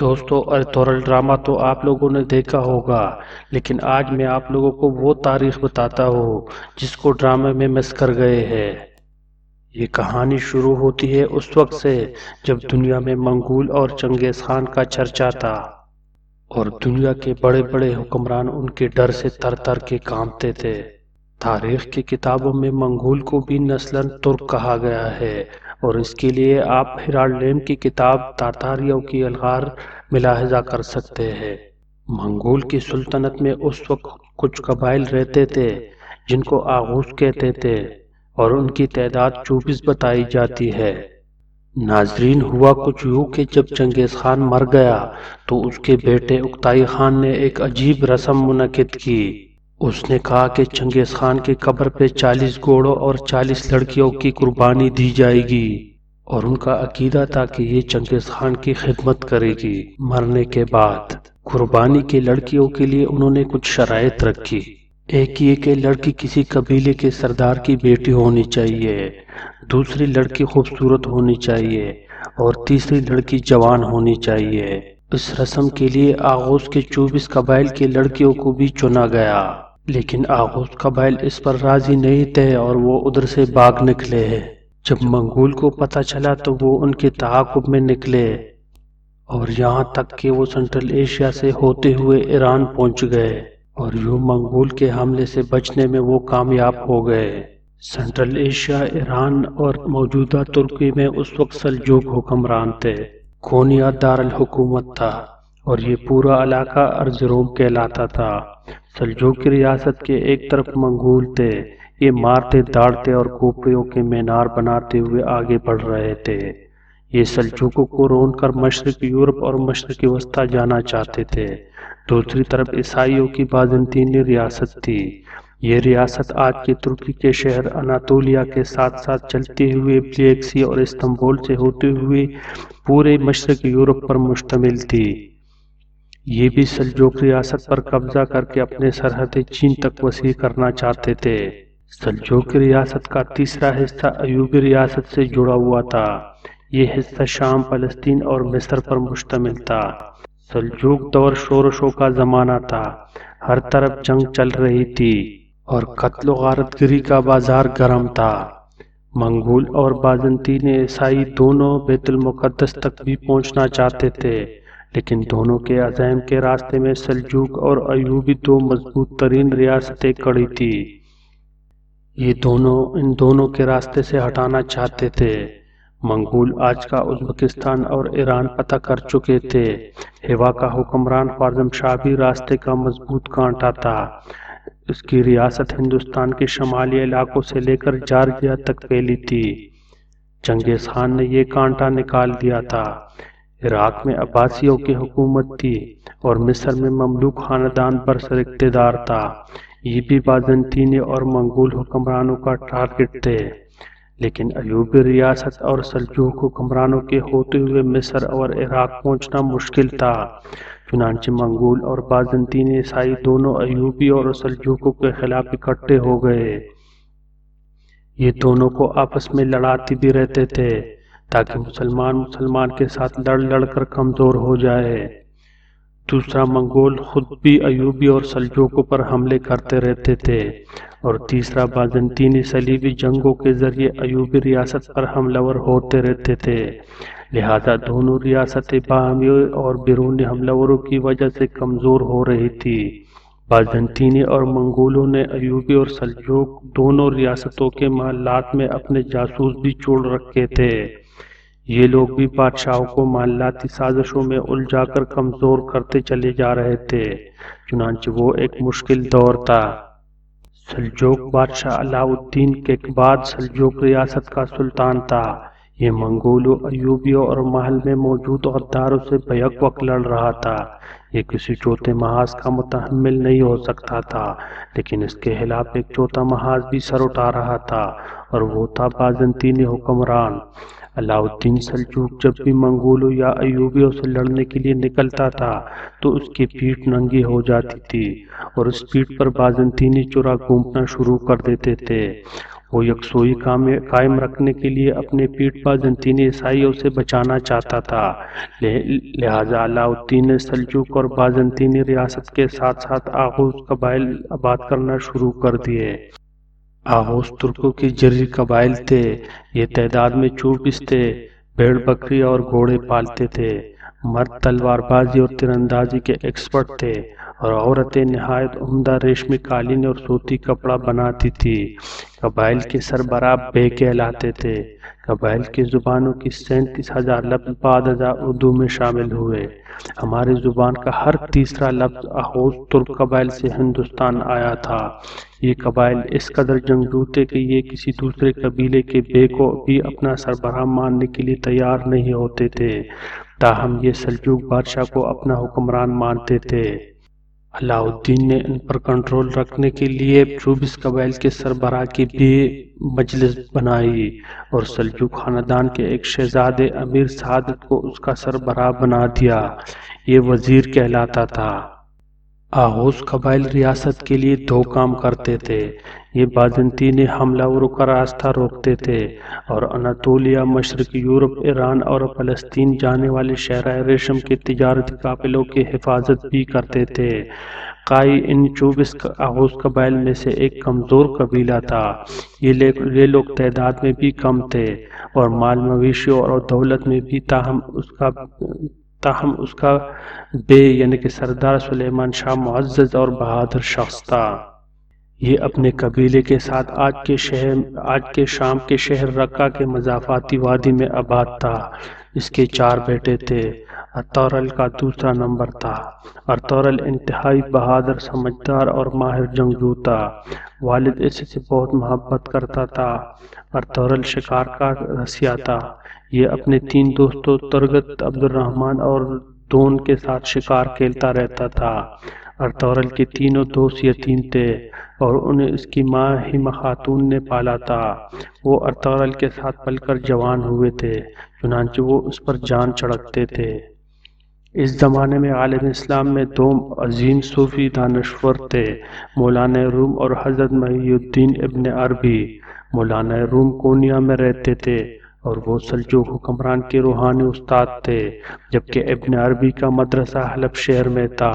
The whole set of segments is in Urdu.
دوستو ارطغرل ڈرامہ تو آپ لوگوں نے دیکھا ہوگا، لیکن آج میں آپ لوگوں کو وہ تاریخ بتاتا ہوں جس کو ڈرامے میں مس کر گئے ہیں۔ یہ کہانی شروع ہوتی ہے اس وقت سے جب دنیا میں منگول اور چنگیز خان کا چرچا تھا، اور دنیا کے بڑے بڑے حکمران ان کے ڈر سے تر تر کے کانپتے تھے۔ تاریخ کی کتابوں میں منگول کو بھی نسلاً ترک کہا گیا ہے، اور اس کے لیے آپ ہیرالڈ لیم کی کتاب تاتاریوں کی الغار ملاحظہ کر سکتے ہیں۔ منگول کی سلطنت میں اس وقت کچھ قبائل رہتے تھے جن کو آغوز کہتے تھے، اور ان کی تعداد 24 بتائی جاتی ہے۔ ناظرین، ہوا کچھ یوں کہ جب چنگیز خان مر گیا تو اس کے بیٹے اکتائی خان نے ایک عجیب رسم منعقد کی۔ اس نے کہا کہ چنگیز خان کی قبر پہ 40 گھوڑوں اور 40 لڑکیوں کی قربانی دی جائے گی، اور ان کا عقیدہ تھا کہ یہ چنگیز خان کی خدمت کرے گی مرنے کے بعد۔ قربانی کے لڑکیوں کے لیے انہوں نے کچھ شرائط رکھی۔ ایک یہ کہ لڑکی کسی قبیلے کے سردار کی بیٹی ہونی چاہیے، دوسری لڑکی خوبصورت ہونی چاہیے، اور تیسری لڑکی جوان ہونی چاہیے۔ اس رسم کے لیے آغوز کے 24 قبائل کی لڑکیوں کو بھی چنا گیا، لیکن آغوز قبائل اس پر راضی نہیں تھے اور وہ ادھر سے بھاگ نکلے۔ جب منگول کو پتہ چلا تو وہ ان کے تعاقب میں نکلے، اور یہاں تک کہ وہ سنٹرل ایشیا سے ہوتے ہوئے ایران پہنچ گئے، اور یوں منگول کے حملے سے بچنے میں وہ کامیاب ہو گئے۔ سنٹرل ایشیا، ایران اور موجودہ ترکی میں اس وقت سلجوق حکمران تھے۔ کونیا دارالحکومت تھا، اور یہ پورا علاقہ ارزروم کہلاتا تھا۔ سلجوق کی ریاست کے ایک طرف منگول تھے، یہ مارتے داڑتے اور کھوپڑیوں کے مینار بناتے ہوئے آگے بڑھ رہے تھے۔ یہ سلجوقوں کو رون کر مشرقی یورپ اور مشرقی وسطی جانا چاہتے تھے۔ دوسری طرف عیسائیوں کی بازنطینی ریاست تھی۔ یہ ریاست آج کے ترکی کے شہر اناطولیہ کے ساتھ ساتھ چلتے ہوئے بلیک سی اور استنبول سے ہوتے ہوئے پورے مشرقی یورپ پر مشتمل تھی۔ یہ بھی سلجوق ریاست پر قبضہ کر کے اپنے سرحدیں چین تک وسیع کرنا چاہتے تھے۔ سلجوق ریاست کا تیسرا حصہ ایوبی ریاست سے جڑا ہوا تھا۔ یہ حصہ شام، فلسطین اور مصر پر مشتمل تھا۔ سلجوق دور شورشوں کا زمانہ تھا، ہر طرف جنگ چل رہی تھی اور قتل و غارت گری کا بازار گرم تھا۔ منگول اور بازنطینی عیسائی دونوں بیت المقدس تک بھی پہنچنا چاہتے تھے، لیکن دونوں کے عزائم کے راستے میں سلجوق اور ایوبی دو مضبوط ترین ریاستیں کھڑی تھی۔ یہ دونوں ان دونوں کے راستے سے ہٹانا چاہتے تھے۔ منگول آج کا ازبکستان اور ایران فتح کر چکے تھے۔ ہیوا کا حکمران خوارزم شاہ بھی راستے کا مضبوط کانٹا تھا۔ اس کی ریاست ہندوستان کے شمالی علاقوں سے لے کر جارجیا تک پھیلی تھی۔ چنگیز خان نے یہ کانٹا نکال دیا تھا۔ عراق میں عباسیوں کی حکومت تھی، اور مصر میں مملوک خاندان برسر اقتدار تھا۔ یہ بھی بازنطینی اور منگول حکمرانوں کا ٹارگٹ تھے، لیکن ایوبی ریاست اور سلجوق حکمرانوں کے ہوتے ہوئے مصر اور عراق پہنچنا مشکل تھا۔ چنانچہ منگول اور بازنطینی عیسائی دونوں ایوبی اور سلجوقوں کے خلاف اکٹھے ہو گئے۔ یہ دونوں کو آپس میں لڑاتے بھی رہتے تھے تاکہ مسلمان کے ساتھ لڑ لڑ کر کمزور ہو جائے۔ دوسرا، منگول خود بھی ایوبی اور سلجوقوں پر حملے کرتے رہتے تھے، اور تیسرا، بازنطینی صلیبی جنگوں کے ذریعے ایوبی ریاست پر حملہ ور ہوتے رہتے تھے۔ لہذا دونوں ریاستیں باہمی اور بیرونی حملہ وروں کی وجہ سے کمزور ہو رہی تھی۔ بازنطینی اور منگولوں نے ایوبی اور سلجوق دونوں ریاستوں کے محلات میں اپنے جاسوس بھی چھوڑ رکھے تھے۔ یہ لوگ بھی بادشاہوں کو محلاتی سازشوں میں الجھا کر کمزور کرتے چلے جا رہے تھے، چنانچہ وہ ایک مشکل دور تھا۔ سلجوق بادشاہ علاء الدین کیقباد سلجوق ریاست کا سلطان تھا۔ یہ منگولوں، ایوبیوں اور محل میں موجود غداروں سے بیک وقت لڑ رہا تھا۔ یہ کسی چوتھے محاذ کا متحمل نہیں ہو سکتا تھا، لیکن اس کے خلاف ایک چوتھا محاذ بھی سر اٹھا رہا تھا، اور وہ تھا بازنطینی حکمران۔ علاء الدین سلجوق جب بھی منگولوں یا ایوبیوں سے لڑنے کے لیے نکلتا تھا تو اس کی پیٹھ ننگی ہو جاتی تھی، اور اس پیٹھ پر بازنطینی چرا گھونپنا شروع کر دیتے تھے۔ وہ یکسوئی قائم رکھنے کے لیے اپنے پیٹ بازنطینی عیسائیوں سے بچانا چاہتا تھا۔ لہٰذا علاء الدین نے سلجوق اور بازنطینی ریاست کے ساتھ ساتھ آغوز قبائل آباد کرنا شروع کر دیے۔ آغوز ترکوں کے جرری قبائل تھے۔ یہ تعداد میں 24 تھے۔ بھیڑ بکری اور گھوڑے پالتے تھے۔ مرد تلوار بازی اور تیر اندازی کے ایکسپرٹ تھے، اور عورتیں نہایت عمدہ ریشمی قالین اور صوتی کپڑا بناتی تھی۔ قبائل کے سربراہ بے کہلاتے تھے۔ قبائل کی زبانوں کی 37,000 لفظ بعد ازاں اردو میں شامل ہوئے۔ ہماری زبان کا ہر تیسرا لفظ آغوز ترک قبائل سے ہندوستان آیا تھا۔ یہ قبائل اس قدر جنگجو تھے کہ یہ کسی دوسرے قبیلے کے بے کو بھی اپنا سربراہ ماننے کے لیے تیار نہیں ہوتے تھے، تاہم یہ سلجوق بادشاہ کو اپنا حکمران مانتے تھے۔ علاء الدین نے ان پر کنٹرول رکھنے کے لیے 24 قبائل کے سربراہ کی بھی مجلس بنائی اور سلجوق خاندان کے ایک شہزادے امیر سعادت کو اس کا سربراہ بنا دیا۔ یہ وزیر کہلاتا تھا۔ آغوز قبائل ریاست کے لیے 2 کام کرتے تھے۔ یہ بازنطینی حملہ آوروں کا راستہ روکتے تھے اور اناطولیہ، مشرقی یورپ، ایران اور فلسطین جانے والے شہرۂ ریشم کے تجارتی قافلوں کی حفاظت بھی کرتے تھے۔ قائی ان 24 آغوز قبائل میں سے ایک کمزور قبیلہ تھا۔ یہ لوگ تعداد میں بھی کم تھے اور مال مویشی اور دولت میں بھی، تاہم اس کا بے یعنی کہ سردار سلیمان شاہ معزز اور بہادر شخص تھا۔ یہ اپنے قبیلے کے ساتھ آج کے شام کے شہر رقہ کے مضافاتی وادی میں آباد تھا۔ اس کے 4 بیٹے تھے۔ ارطغرل کا دوسرا نمبر تھا۔ ارطغرل انتہائی بہادر، سمجھدار اور ماہر جنگجو تھا۔ والد اس سے بہت محبت کرتا تھا۔ ارطغرل شکار کا رسیا تھا۔ یہ اپنے 3 دوستوں ترگت، عبد الرحمن اور دون کے ساتھ شکار کھیلتا رہتا تھا۔ ارطغرل کے تینوں دوست یتیم تھے اور انہیں اس کی ماں ہیما خاتون نے پالا تھا۔ وہ ارطغرل کے ساتھ پل کر جوان ہوئے تھے، چنانچہ وہ اس پر جان چڑھتے تھے۔ اس زمانے میں عالم اسلام میں 2 عظیم صوفی دانشور تھے، مولانا روم اور حضرت محی الدین ابن عربی۔ مولانا روم کونیا میں رہتے تھے اور وہ سلجوق حکمران کے روحانی استاد تھے، جبکہ ابن عربی کا مدرسہ حلب شہر میں تھا۔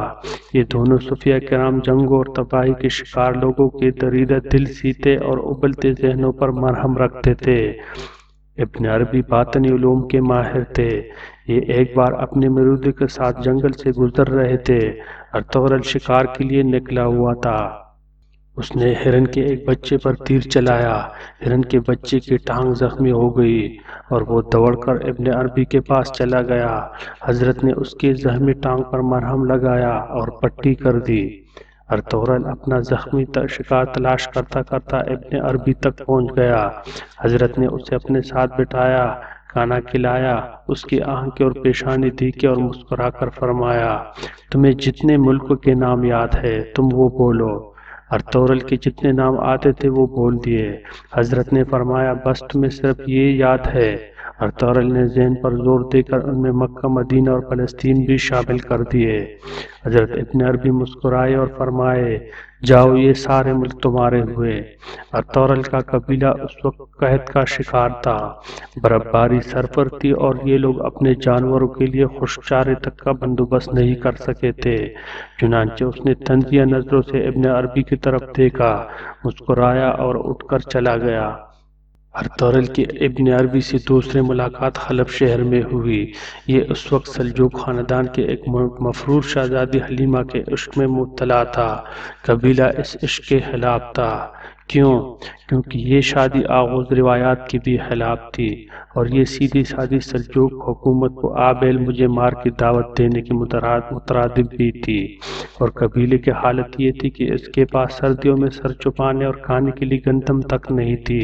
یہ دونوں صوفیہ کرام جنگوں اور تباہی کے شکار لوگوں کے دریدہ دل سیتے اور ابلتے ذہنوں پر مرہم رکھتے تھے۔ ابن عربی باطنی علوم کے ماہر تھے۔ یہ ایک بار اپنے مرودی کے ساتھ جنگل سے گزر رہے تھے۔ ارطغرل شکار کے لیے نکلا ہوا تھا۔ اس نے ہرن کے ایک بچے پر تیر چلایا۔ ہرن کے بچے کی ٹانگ زخمی ہو گئی اور وہ دوڑ کر ابن عربی کے پاس چلا گیا۔ حضرت نے اس کی زخمی ٹانگ پر مرہم لگایا اور پٹی کر دی۔ ارطغرل اپنا زخمی شکار تلاش کرتا کرتا ابن عربی تک پہنچ گیا۔ حضرت نے اسے اپنے ساتھ بٹھایا، کھانا کھلایا، اس کی آنکھیں اور پیشانی دیکھی اور مسکرا کر فرمایا، تمہیں جتنے ملک کے نام یاد ہے تم وہ بولو۔ ارطغرل کے جتنے نام آتے تھے وہ بول دیے۔ حضرت نے فرمایا، بس تمہیں صرف یہ یاد ہے؟ ارطغرل نے ذہن پر زور دے کر ان میں مکہ، مدینہ اور فلسطین بھی شامل کر دیے۔ حضرت ابن عربی مسکرائے اور فرمائے، جاؤ یہ سارے ملک تمہارے ہوئے۔ ارطغرل کا قبیلہ اس وقت قحط کا شکار تھا، برف باری سر پر تھی اور یہ لوگ اپنے جانوروں کے لیے خشک چارے تک کا بندوبست نہیں کر سکے تھے۔ چنانچہ اس نے طنزیہ نظروں سے ابن عربی کی طرف دیکھا، مسکرایا اور اٹھ کر چلا گیا۔ ارطغرل کی ابن عربی سے دوسری ملاقات حلب شہر میں ہوئی۔ یہ اس وقت سلجوق خاندان کے ایک مفرور شہزادی حلیمہ کے عشق میں مبتلا تھا۔ قبیلہ اس عشق کے خلاف تھا۔ کیونکہ یہ شادی آغوز روایات کی بھی خلاف تھی اور یہ سیدھی سادی سلجوق حکومت کو آبیل مجھے مار کی دعوت دینے کی مترادف بھی تھی، اور قبیلے کی حالت یہ تھی کہ اس کے پاس سردیوں میں سر چھپانے اور کھانے کے لیے گندم تک نہیں تھی۔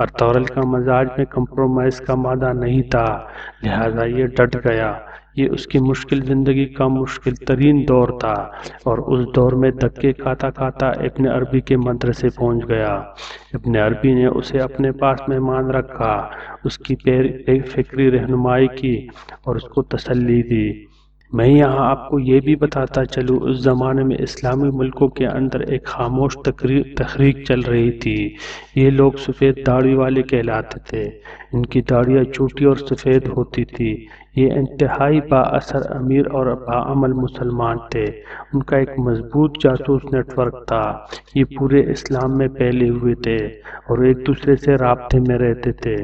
ارطغرل کا مزاج میں کمپرومائز کا مادہ نہیں تھا، لہذا یہ ڈٹ گیا۔ یہ اس کی مشکل زندگی کا مشکل ترین دور تھا اور اس دور میں دھکے کھاتا کھاتا ابن عربی کے مدرسے پہنچ گیا۔ ابن عربی نے اسے اپنے پاس مہمان رکھا، اس کی فکری رہنمائی کی اور اس کو تسلی دی۔ میں یہاں آپ کو یہ بھی بتاتا چلوں، اس زمانے میں اسلامی ملکوں کے اندر ایک خاموش تحریک چل رہی تھی۔ یہ لوگ سفید داڑھی والے کہلاتے تھے۔ ان کی داڑیاں چھوٹی اور سفید ہوتی تھی۔ یہ انتہائی با اثر امیر اور باعمل مسلمان تھے۔ ان کا ایک مضبوط جاسوس نیٹ ورک تھا۔ یہ پورے اسلام میں پھیلے ہوئے تھے اور ایک دوسرے سے رابطے میں رہتے تھے۔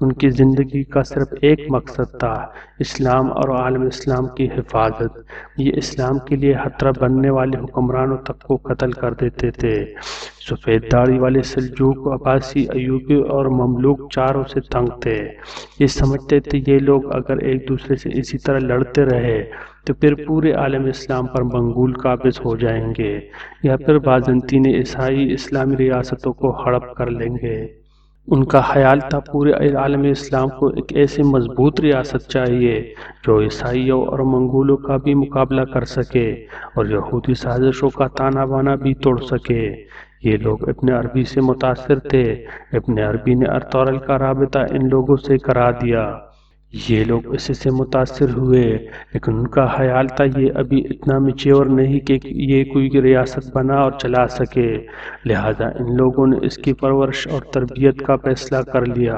ان کی زندگی کا صرف ایک مقصد تھا، اسلام اور عالم اسلام کی حفاظت۔ یہ اسلام کے لیے خطرہ بننے والے حکمرانوں تک کو قتل کر دیتے تھے۔ سفید داڑھی والے سلجوق، عباسی، ایوبی اور مملوک چاروں سے تنگ تھے۔ یہ سمجھتے تھے یہ لوگ اگر ایک دوسرے سے اسی طرح لڑتے رہے تو پھر پورے عالم اسلام پر منگول قابض ہو جائیں گے، یا پھر بازنطین عیسائی اسلامی ریاستوں کو ہڑپ کر لیں گے۔ ان کا خیال تھا پورے عالم اسلام کو ایک ایسی مضبوط ریاست چاہیے جو عیسائیوں اور منگولوں کا بھی مقابلہ کر سکے اور یہودی سازشوں کا تانا بانا بھی توڑ سکے۔ یہ لوگ ابن عربی سے متاثر تھے۔ ابن عربی نے ارطغرل کا رابطہ ان لوگوں سے کرا دیا۔ یہ لوگ اس سے متاثر ہوئے، لیکن ان کا خیال تھا یہ ابھی اتنا میچور نہیں کہ یہ کوئی ریاست بنا اور چلا سکے، لہذا ان لوگوں نے اس کی پرورش اور تربیت کا فیصلہ کر لیا۔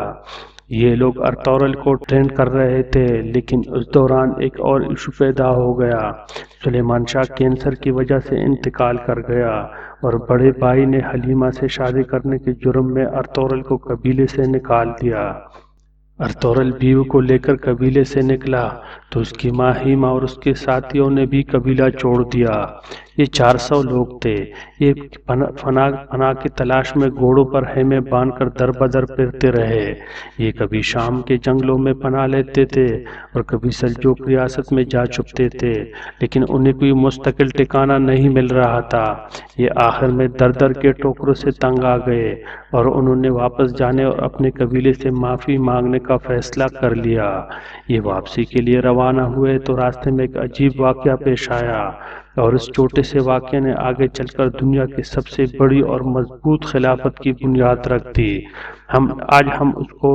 یہ لوگ ارطغرل کو ٹرین کر رہے تھے، لیکن اس دوران ایک اور ایشو پیدا ہو گیا۔ سلیمان شاہ کینسر کی وجہ سے انتقال کر گیا اور بڑے بھائی نے حلیمہ سے شادی کرنے کے جرم میں ارطغرل کو قبیلے سے نکال دیا۔ ارطغرل بیوی کو لے کر قبیلے سے نکلا تو اس کی ماں حلیمہ اور اس کے ساتھیوں نے بھی قبیلہ چھوڑ دیا۔ یہ 400 لوگ تھے۔ یہ پناہ کی تلاش میں گھوڑوں پر خیمے باندھ کر در بدر پھرتے رہے۔ یہ کبھی شام کے جنگلوں میں پناہ لیتے تھے اور کبھی سلجوق ریاست میں جا چھپتے تھے، لیکن انہیں کوئی مستقل ٹھکانہ نہیں مل رہا تھا۔ یہ آخر میں در در کے ٹوکروں سے تنگ آ گئے اور انہوں نے واپس جانے اور اپنے قبیلے سے معافی مانگنے کا فیصلہ کر لیا۔ یہ واپسی کے لیے روانہ ہوئے تو راستے میں ایک عجیب واقعہ پیش آیا، اور اس چھوٹے سے واقعے نے آگے چل کر دنیا کی سب سے بڑی اور مضبوط خلافت کی بنیاد رکھ دی۔ آج ہم اس کو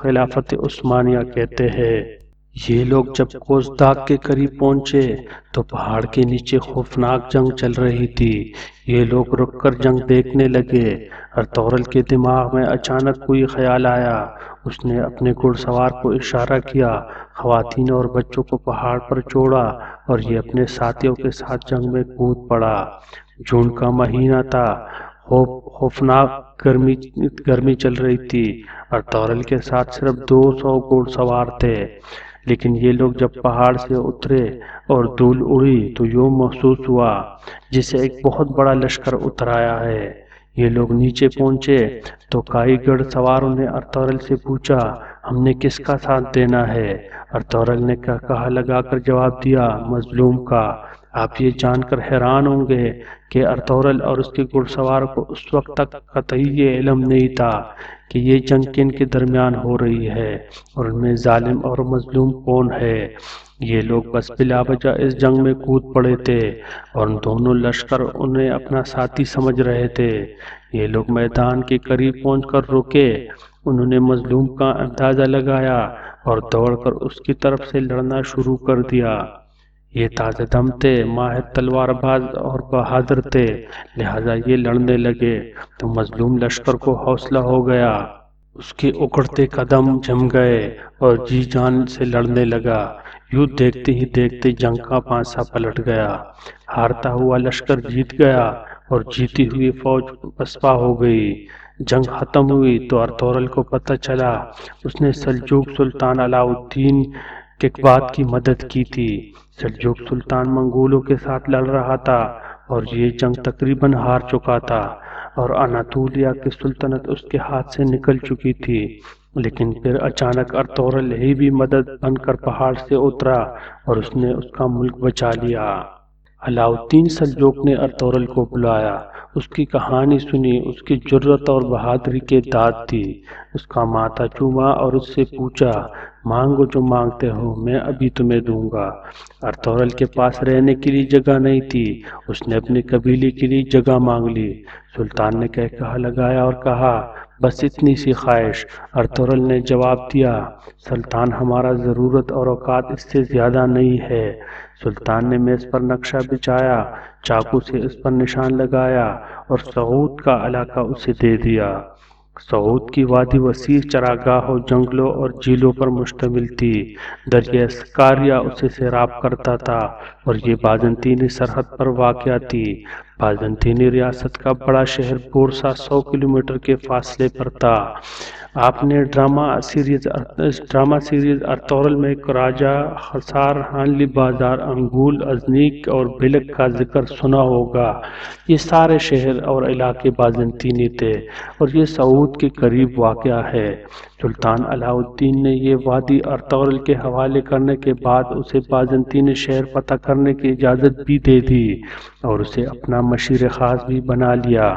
خلافت عثمانیہ کہتے ہیں۔ یہ لوگ جب کوزداق کے قریب پہنچے تو پہاڑ کے نیچے خوفناک جنگ چل رہی تھی۔ یہ لوگ رک کر جنگ دیکھنے لگے۔ ارطغرل کے دماغ میں اچانک کوئی خیال آیا۔ اس نے اپنے گھڑ سوار کو اشارہ کیا، خواتین اور بچوں کو پہاڑ پر چھوڑا اور یہ اپنے ساتھیوں کے ساتھ جنگ میں کود پڑا۔ جون کا مہینہ تھا، خوفناک گرمی چل رہی تھی۔ ارطغرل کے ساتھ صرف 200 گھوڑ سوار تھے، لیکن یہ لوگ جب پہاڑ سے اترے اور دھول اڑی تو یوں محسوس ہوا جسے ایک بہت بڑا لشکر اتر آیا ہے۔ یہ لوگ نیچے پہنچے تو کئی گھڑ سواروں نے ارطغرل سے پوچھا، ہم نے کس کا ساتھ دینا ہے؟ ارطغرل نے کہا لگا کر جواب دیا، مظلوم کا۔ آپ یہ جان کر حیران ہوں گے کہ ارطغرل اور اس کے گھڑ سواروں کو اس وقت تک قطعی یہ علم نہیں تھا کہ یہ جنگ کن کے درمیان ہو رہی ہے اور ان میں ظالم اور مظلوم کون ہے۔ یہ لوگ بس بلا وجہ اس جنگ میں کود پڑے تھے اور ان دونوں لشکر انہیں اپنا ساتھی سمجھ رہے تھے۔ یہ لوگ میدان کے قریب پہنچ کر رکے۔ انہوں نے مظلوم کا اندازہ لگایا اور دوڑ کر اس کی طرف سے لڑنا شروع کر دیا۔ یہ تازہ دم تھے، ماہر تلوار باز اور بہادر تھے، لہذا یہ لڑنے لگے تو مظلوم لشکر کو حوصلہ ہو گیا۔ اس کے اکڑتے قدم جم گئے اور جی جان سے لڑنے لگا۔ یوں دیکھتے ہی دیکھتے جنگ کا پانسا پلٹ گیا۔ ہارتا ہوا لشکر جیت گیا اور جیتی ہوئی فوج پسپا ہو گئی۔ جنگ ختم ہوئی تو ارطغرل کو پتہ چلا اس نے سلجوق سلطان علاء الدین کیقباد کی مدد کی تھی۔ سلجوق سلطان منگولوں کے ساتھ لڑ رہا تھا اور یہ جنگ تقریباً ہار چکا تھا اور اناطولیہ کی سلطنت اس کے ہاتھ سے نکل چکی تھی۔ لیکن پھر اچانک ارطغرل ہی بھی مدد بن کر پہاڑ سے اترا اور اس نے اس کا ملک بچا لیا۔ علاء الدین سلجوق نے ارطغرل کو بلایا، اس کی کہانی سنی، اس کی جرأت اور بہادری کے داد دی، اس کا ماتھا چوما اور اس سے پوچھا، مانگو جو مانگتے ہو، میں ابھی تمہیں دوں گا۔ ارطغرل کے پاس رہنے کے لیے جگہ نہیں تھی، اس نے اپنے قبیلے کے لیے جگہ مانگ لی۔ سلطان نے کہا لگایا اور کہا، بس اتنی سی خواہش۔ ارطغرل نے جواب دیا، سلطان ہمارا ضرورت اور اوقات اس سے زیادہ نہیں ہے۔ سلطان نے میز پر نقشہ بچھایا، چاقو سے اس پر نشان لگایا اور سعود کا علاقہ اسے دے دیا۔ سعود کی وادی وسیع چراگاہوں، جنگلوں اور جھیلوں پر مشتمل تھی۔ دریائے سکاریا اسے سیراب کرتا تھا اور یہ بازنطینی سرحد پر واقع تھی۔ بازنطینی ریاست کا بڑا شہر بورسا 100 کلومیٹر کے فاصلے پر تھا۔ آپ نے ڈرامہ سیریز ارطغرل میں راجہ حصار، ہانلی بازار، انگول، ازنیک اور بیلک کا ذکر سنا ہوگا۔ یہ سارے شہر اور علاقے بازنطینی تھے اور یہ سعود کے قریب واقع ہے۔ سلطان علاء الدین نے یہ وادی ارطغرل کے حوالے کرنے کے بعد اسے بازنطینی شہر فتح کرنے کی اجازت بھی دے دی اور اسے اپنا مشیر خاص بھی بنا لیا۔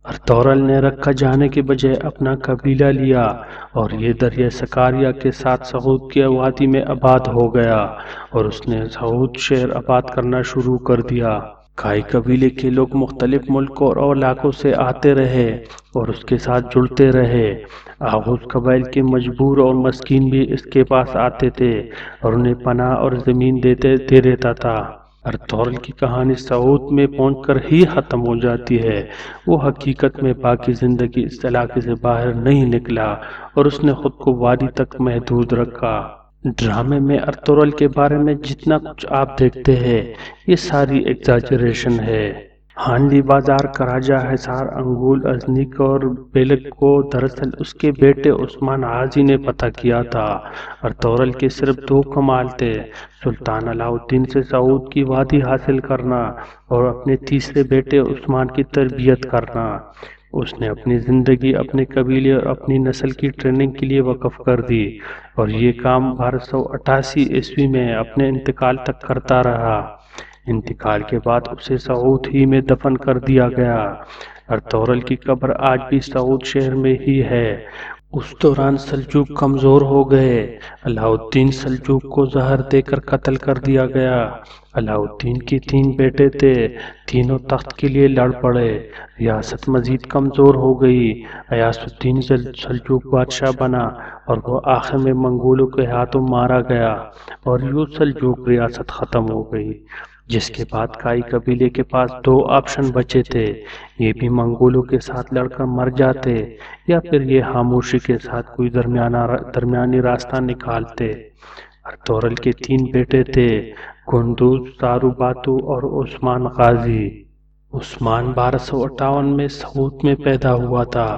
ارطغرل نے رکھا جانے کے بجائے اپنا قبیلہ لیا اور یہ دریائے سکاریا کے ساتھ سعود کی وادی میں آباد ہو گیا اور اس نے سعود شہر آباد کرنا شروع کر دیا۔ کائی قبیلے کے لوگ مختلف ملکوں اور علاقوں سے آتے رہے اور اس کے ساتھ جڑتے رہے۔ آغوز قبائل کے مجبور اور مسکین بھی اس کے پاس آتے تھے اور انہیں پناہ اور زمین دے دیتا تھا۔ ارطغرل کی کہانی سعود میں پہنچ کر ہی ختم ہو جاتی ہے۔ وہ حقیقت میں باقی زندگی اس علاقے سے باہر نہیں نکلا اور اس نے خود کو وادی تک محدود رکھا۔ ڈرامے میں ارطغرل کے بارے میں جتنا کچھ آپ دیکھتے ہیں یہ ساری ایگزاجریشن ہے۔ ہانلی بازار کا راجہ حصار، انگول، ازنیک اور بیلک کو دراصل اس کے بیٹے عثمان غازی نے فتح کیا تھا۔ ارطغرل کے صرف 2 کمال تھے، سلطان علاء الدین سے سعود کی وادی حاصل کرنا اور اپنے تیسرے بیٹے عثمان کی تربیت کرنا۔ اس نے اپنی زندگی اپنے قبیلے اور اپنی نسل کی ٹریننگ کے لیے وقف کر دی اور یہ کام 1288 میں اپنے انتقال تک کرتا رہا۔ انتقال کے بعد اسے سعود ہی میں دفن کر دیا گیا۔ ارطغرل کی قبر آج بھی سعود شہر میں ہی ہے۔ اس دوران سلجوق کمزور ہو گئے۔ علاء الدین سلجوق کو زہر دے کر قتل کر دیا گیا۔ علاء الدین کے 3 بیٹے تھے، تینوں تخت کے لیے لڑ پڑے۔ ریاست مزید کمزور ہو گئی۔ غیاث الدین سلجوق بادشاہ بنا اور وہ آخر میں منگولوں کے ہاتھوں مارا گیا اور یوں سلجوق ریاست ختم ہو گئی، جس کے بعد کائی قبیلے کے پاس 2 آپشن بچے تھے، یہ بھی منگولوں کے ساتھ لڑ کر مر جاتے یا پھر یہ خاموشی کے ساتھ کوئی درمیانی راستہ نکالتے۔ ارطغرل کے 3 بیٹے تھے، گندوز، سارو باتو اور عثمان غازی۔ عثمان 1258 میں سعود میں پیدا ہوا تھا۔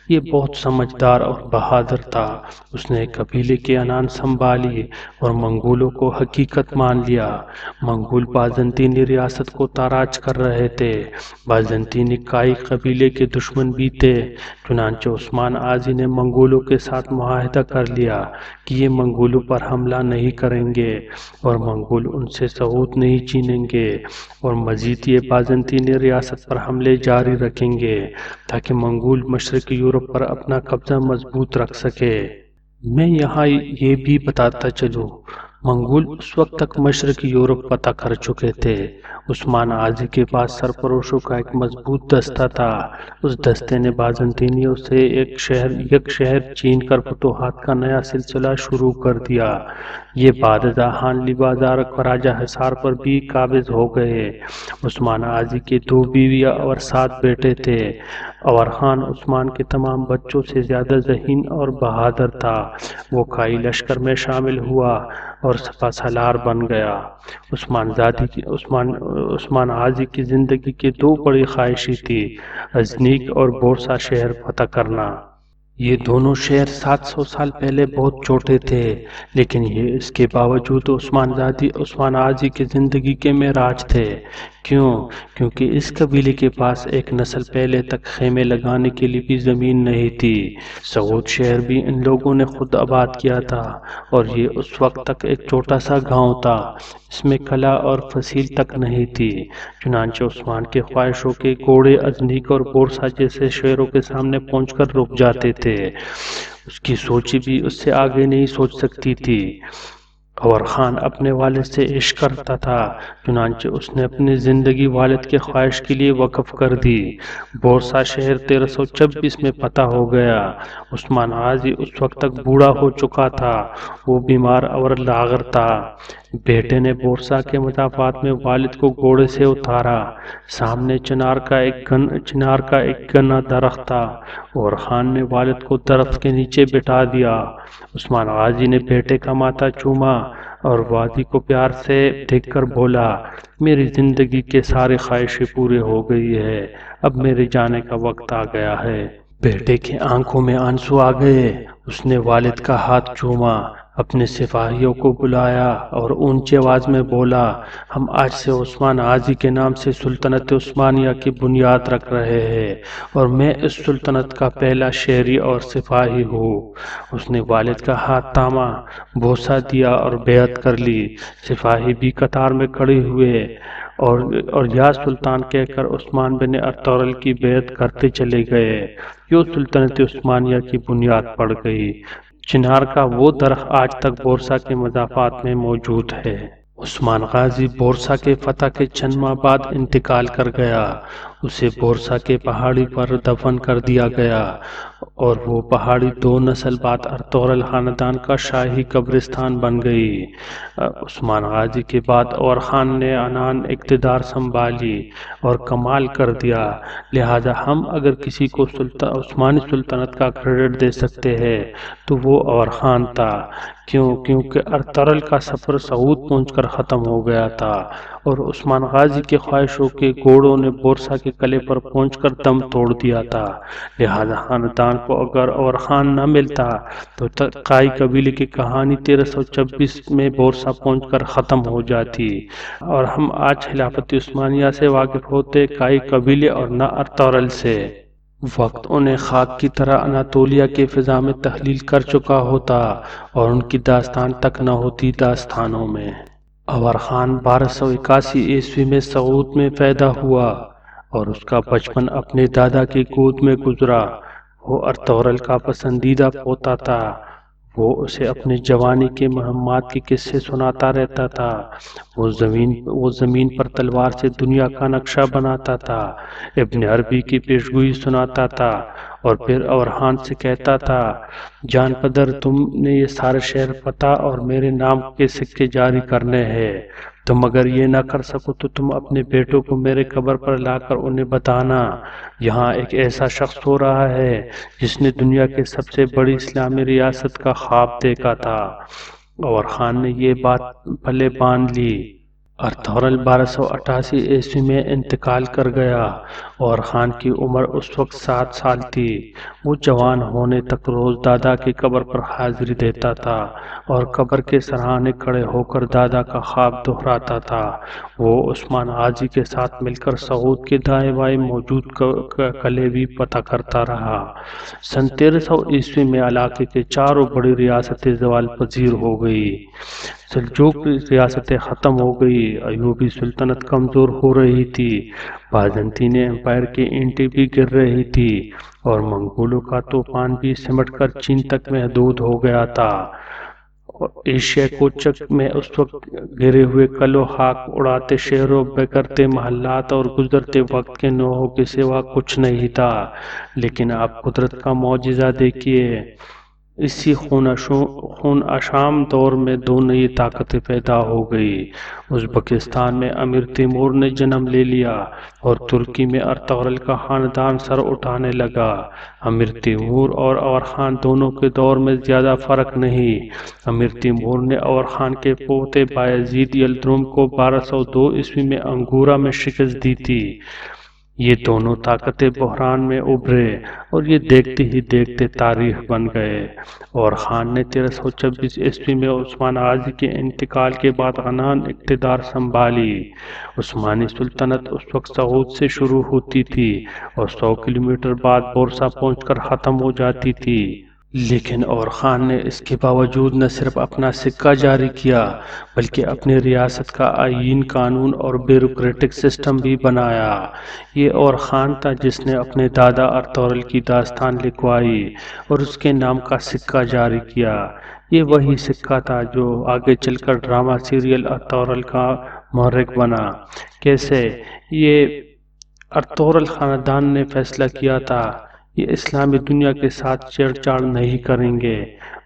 یہ بہت سمجھدار اور بہادر تھا۔ اس نے قبیلے کی انان سنبھالی اور منگولوں کو حقیقت مان لیا۔ منگول بازنطینی ریاست کو تاراج کر رہے تھے۔ بازنطینی کائی قبیلے کے دشمن بھی تھے، چنانچہ عثمان غازی نے منگولوں کے ساتھ معاہدہ کر لیا کہ یہ منگولوں پر حملہ نہیں کریں گے اور منگول ان سے سعود نہیں چھینیں گے، اور مزید یہ بازنطینی ریاست پر حملے جاری رکھیں گے تاکہ منگول مشرقی یورپ پر اپنا قبضہ مضبوط رکھ سکے۔ میں یہاں یہ بھی بتاتا چلوں، منگول اس وقت تک مشرقی یورپ فتح کر چکے تھے۔ عثمان غازی کے پاس سرفروشوں کا ایک مضبوط دستہ تھا۔ اس دستے نے بازنطینیوں سے یک شہر چھین کر فتوحات کا نیا سلسلہ شروع کر دیا۔ یہ بعد ازاں ہانلی بازار اور راجہ حصار پر بھی قابض ہو گئے۔ عثمان غازی کے 2 بیویاں اور 7 بیٹے تھے۔ اور خان عثمان کے تمام بچوں سے زیادہ ذہین اور بہادر تھا۔ وہ کائی لشکر میں شامل ہوا اور سپہ سالار بن گیا۔ عثمان غازی کی زندگی کی 2 بڑی خواہشیں تھیں، ازنیک اور بورسا شہر فتح کرنا۔ یہ دونوں شہر 700 سال پہلے بہت چھوٹے تھے، لیکن یہ اس کے باوجود عثمان غازی کی زندگی کے معراج تھے۔ کیونکہ اس قبیلے کے پاس ایک نسل پہلے تک خیمے لگانے کے لیے بھی زمین نہیں تھی۔ سعود شہر بھی ان لوگوں نے خود آباد کیا تھا اور یہ اس وقت تک ایک چھوٹا سا گاؤں تھا، اس میں قلعہ اور فصیل تک نہیں تھی۔ چنانچہ عثمان کے خواہشوں کے گھوڑے ازنیک اور بورسا جیسے شہروں کے سامنے پہنچ کر رک جاتے تھے۔ اس کی سوچ بھی اس سے آگے نہیں سوچ سکتی تھی۔ اور خان اپنے والد سے عشق کرتا تھا، چنانچہ اس نے اپنی زندگی والد کے خواہش کے لیے وقف کر دی۔ بورسا شہر 1326 میں فتح ہو گیا۔ عثمان غازی اس وقت تک بوڑھا ہو چکا تھا، وہ بیمار اور لاغر تھا۔ بیٹے نے بورسا کے مدافعات میں والد کو گھوڑے سے اتارا۔ سامنے چنار کا ایک گنا درخت تھا اور خان نے والد کو درخت کے نیچے بٹھا دیا۔ عثمان غازی نے بیٹے کا ماتھا چوما اور والد کو پیار سے دیکھ کر بولا، میری زندگی کے سارے خواہشیں پورے ہو گئی ہے، اب میرے جانے کا وقت آ گیا ہے۔ بیٹے کی آنکھوں میں آنسو آ گئے۔ اس نے والد کا ہاتھ چوما، اپنے سپاہیوں کو بلایا اور اونچی آواز میں بولا، ہم آج سے عثمان غازی کے نام سے سلطنت عثمانیہ کی بنیاد رکھ رہے ہیں اور میں اس سلطنت کا پہلا شہری اور سپاہی ہوں۔ اس نے والد کا ہاتھ تھاما، بوسہ دیا اور بیعت کر لی۔ سپاہی بھی قطار میں کھڑے ہوئے اور یا سلطان کہہ کر عثمان بن ارطغرل کی بیعت کرتے چلے گئے۔ یوں سلطنت عثمانیہ کی بنیاد پڑ گئی۔ چنار کا وہ درخت آج تک بورسا کے مضافات میں موجود ہے۔ عثمان غازی بورسا کے فتح کے چند ماہ بعد انتقال کر گیا۔ اسے بورسا کے پہاڑی پر دفن کر دیا گیا اور وہ پہاڑی 2 نسل بعد ارطغرل خاندان کا شاہی قبرستان بن گئی۔ عثمان غازی کے بعد اور خان نے عنان اقتدار سنبھالی اور کمال کر دیا، لہذا ہم اگر کسی کو عثمانی سلطنت کا کریڈٹ دے سکتے ہیں تو وہ اور خان تھا، کیونکہ ارطغرل کا سفر سعود پہنچ کر ختم ہو گیا تھا اور عثمان غازی کے خواہشوں کے گھوڑوں نے بورسا کے قلعے پر پہنچ کر دم توڑ دیا تھا۔ لہذا خاندان کو اگر اور خان نہ ملتا تو قائی قبیلے کی کہانی 1326 میں بورسا پہنچ کر ختم ہو جاتی اور ہم آج خلافت عثمانیہ سے واقف ہوتے قائی قبیلے اور نہ ارطغرل سے۔ وقت انہیں خاک کی طرح اناطولیہ کے فضا میں تحلیل کر چکا ہوتا اور ان کی داستان تک نہ ہوتی داستانوں میں۔ اور خان 1281 عیسوی میں سعود میں پیدا ہوا اور اس کا بچپن اپنے دادا کی گود میں گزرا۔ وہ ارطغرل کا پسندیدہ پوتا تھا۔ وہ اسے اپنے جوانی کے مہمات کے قصے سناتا رہتا تھا۔ وہ زمین پر تلوار سے دنیا کا نقشہ بناتا تھا، ابن عربی کی پیشگوئی سناتا تھا اور پھر اور خان سے کہتا تھا، جان پدر تم نے یہ سارے شہر فتح اور میرے نام کے سکے جاری کرنے ہیں۔ تم اگر یہ نہ کر سکو تو تم اپنے بیٹوں کو میرے قبر پر لا کر انہیں بتانا، یہاں ایک ایسا شخص سو رہا ہے جس نے دنیا کے سب سے بڑی اسلامی ریاست کا خواب دیکھا تھا۔ اور خان نے یہ بات پلے باندھ لی۔ ارطغرل 1288 عیسوی میں انتقال کر گیا اور خان کی عمر اس وقت 7 سال تھی۔ وہ جوان ہونے تک روز دادا کی قبر پر حاضری دیتا تھا اور قبر کے سرہانے کھڑے ہو کر دادا کا خواب دہراتا تھا۔ وہ عثمان غازی کے ساتھ مل کر سعود کے دائیں بائیں موجود قلعے بھی فتح کرتا رہا۔ سن 1300 عیسوی میں علاقے کے چاروں بڑی ریاستیں زوال پذیر ہو گئی۔ سلجوق ریاستیں ختم ہو گئی، ایوبی سلطنت کمزور ہو رہی تھی، بازنطین امپائر کی اینٹیں بھی گر رہی تھی اور منگولوں کا طوفان بھی سمٹ کر چین تک محدود ہو گیا تھا۔ ایشیا کوچک میں اس وقت گرے ہوئے کلو خاک اڑاتے شہروں، بکھرتے محلات اور گزرتے وقت کے نوحوں کے سوا کچھ نہیں تھا۔ لیکن آپ قدرت کا معجزہ دیکھیے، اسی خون اشام دور میں 2 نئی طاقتیں پیدا ہو گئی۔ ازبکستان میں امیر تیمور نے جنم لے لیا اور ترکی میں ارطغرل کا خاندان سر اٹھانے لگا۔ امیر تیمور اور اور خان دونوں کے دور میں زیادہ فرق نہیں۔ امیر تیمور نے اور خان کے پوتے بایزید یلدرم کو 1202 عیسوی میں انگورا میں شکست دی تھی۔ یہ دونوں طاقتیں بحران میں ابھرے اور یہ دیکھتے ہی دیکھتے تاریخ بن گئے۔ اور خان نے 1326 عیسوی میں عثمان غازی کے انتقال کے بعد عنان اقتدار سنبھالی۔ عثمانی سلطنت اس وقت سعود سے شروع ہوتی تھی اور 100 کلومیٹر بعد بورسا پہنچ کر ختم ہو جاتی تھی۔ لیکن اور خان نے اس کے باوجود نہ صرف اپنا سکہ جاری کیا بلکہ اپنی ریاست کا آئین، قانون اور بیوروکریٹک سسٹم بھی بنایا۔ یہ اور خان تھا جس نے اپنے دادا ارطغرل کی داستان لکھوائی اور اس کے نام کا سکہ جاری کیا۔ یہ وہی سکہ تھا جو آگے چل کر ڈرامہ سیریل ارطغرل کا محرک بنا۔ کیسے؟ یہ ارطغرل خاندان نے فیصلہ کیا تھا یہ اسلامی دنیا کے ساتھ چھیڑ چھاڑ نہیں کریں گے،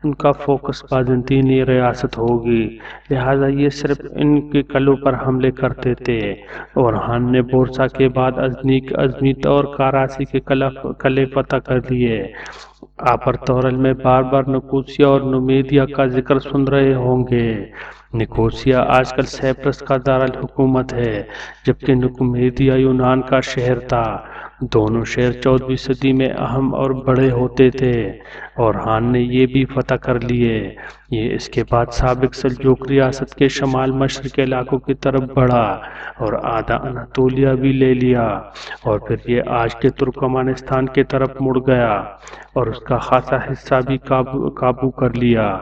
ان کا فوکس بازنطینی ریاست ہوگی، لہٰذا یہ صرف ان کے قلعوں پر حملے کرتے تھے۔ اورہان نے بورسا کے بعد ازمیت اور کراسی کے قلعے فتح کر لیے۔ آپ ارطغرل میں بار بار نکوسیا اور نومیدیا کا ذکر سن رہے ہوں گے۔ نکوسیا آج کل سیپرس کا دارالحکومت ہے، جبکہ نومیدیا یونان کا شہر تھا۔ دونوں شہر 14ویں صدی میں اہم اور بڑے ہوتے تھے، اور ہان نے یہ بھی فتح کر لیے۔ یہ اس کے بعد سابق سلجوق ریاست کے شمال مشرق علاقوں کی طرف بڑھا اور آدھا اناطولیہ بھی لے لیا، اور پھر یہ آج کے ترکمانستان کی طرف مڑ گیا اور اس کا خاصا حصہ بھی قابو کر لیا۔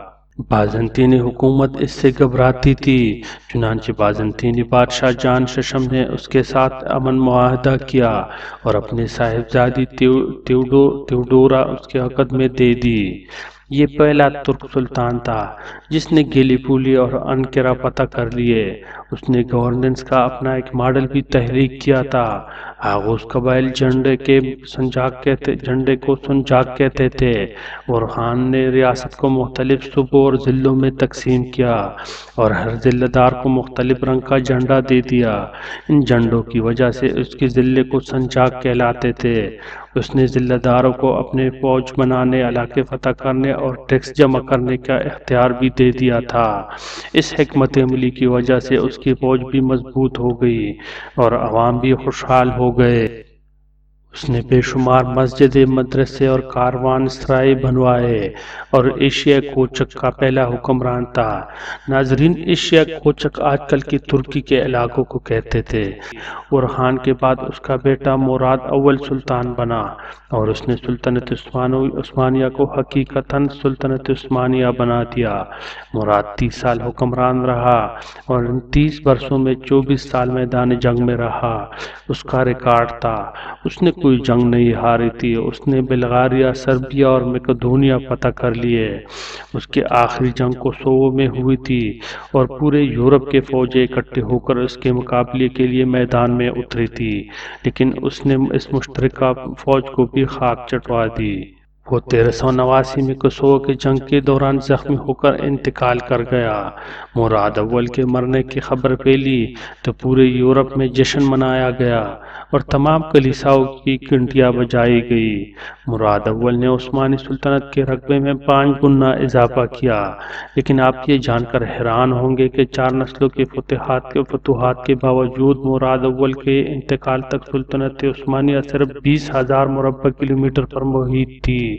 بازنطینی حکومت اس سے گھبراتی تھی، چنانچہ بازنطینی بادشاہ جان ششم نے اس کے ساتھ امن معاہدہ کیا اور اپنی صاحبزادی تیوڈورا اس کے عقد میں دے دی۔ یہ پہلا ترک سلطان تھا جس نے گیلیپولی اور انقرہ فتح کر لیے۔ اس نے گورننس کا اپنا ایک ماڈل بھی تحریک کیا تھا۔ آغوز قبائل جھنڈے کو سنجاق کہتے تھے، اور خان نے ریاست کو مختلف صوبوں اور ضلعوں میں تقسیم کیا اور ہر ضلع دار کو مختلف رنگ کا جھنڈا دے دیا۔ ان جھنڈوں کی وجہ سے اس کے ضلع کو سنجاق کہلاتے تھے۔ اس نے ضلع داروں کو اپنے فوج بنانے، علاقے فتح کرنے اور ٹیکس جمع کرنے کا اختیار بھی دے دیا تھا۔ اس حکمت عملی کی وجہ سے اس کی فوج بھی مضبوط ہو گئی اور عوام بھی خوشحال ہو گئے۔ اس نے بے شمار مسجدیں، مدرسے اور کاروان سرائے بنوائے اور ایشیا کوچک کا پہلا حکمران تھا۔ ناظرین، ایشیا کوچک آج کل کی ترکی کے علاقوں کو کہتے تھے۔ اورخان کے بعد اس کا بیٹا مراد اول سلطان بنا، اور اس نے سلطنت عثمانیہ کو حقیقتاً سلطنت عثمانیہ بنا دیا۔ مراد 30 سال حکمران رہا اور ان 30 برسوں میں 24 سال میدان جنگ میں رہا۔ اس کا ریکارڈ تھا، اس نے کوئی جنگ نہیں ہاری تھی۔ اس نے بلغاریہ، سربیا اور مقدونیہ فتح کر لیے۔ اس کی آخری جنگ کوسوو میں ہوئی تھی اور پورے یورپ کے فوجیں اکٹھے ہو کر اس کے مقابلے کے لیے میدان میں اتری تھی، لیکن اس نے اس مشترکہ فوج کو بھی خاک چٹوا دی۔ وہ 1389 میں کوسوو کی جنگ کے دوران زخمی ہو کر انتقال کر گیا۔ مراد اول کے مرنے کی خبر پھیلی تو پورے یورپ میں جشن منایا گیا اور تمام کلیساؤں کی گھنٹیاں بجائی گئی۔ مراد اول نے عثمانی سلطنت کے رقبے میں 5 گنا اضافہ کیا، لیکن آپ یہ جان کر حیران ہوں گے کہ 4 نسلوں کے فتوحات کے باوجود مراد اول کے انتقال تک سلطنت عثمانیہ صرف 20,000 مربع کلومیٹر پر محیط تھی،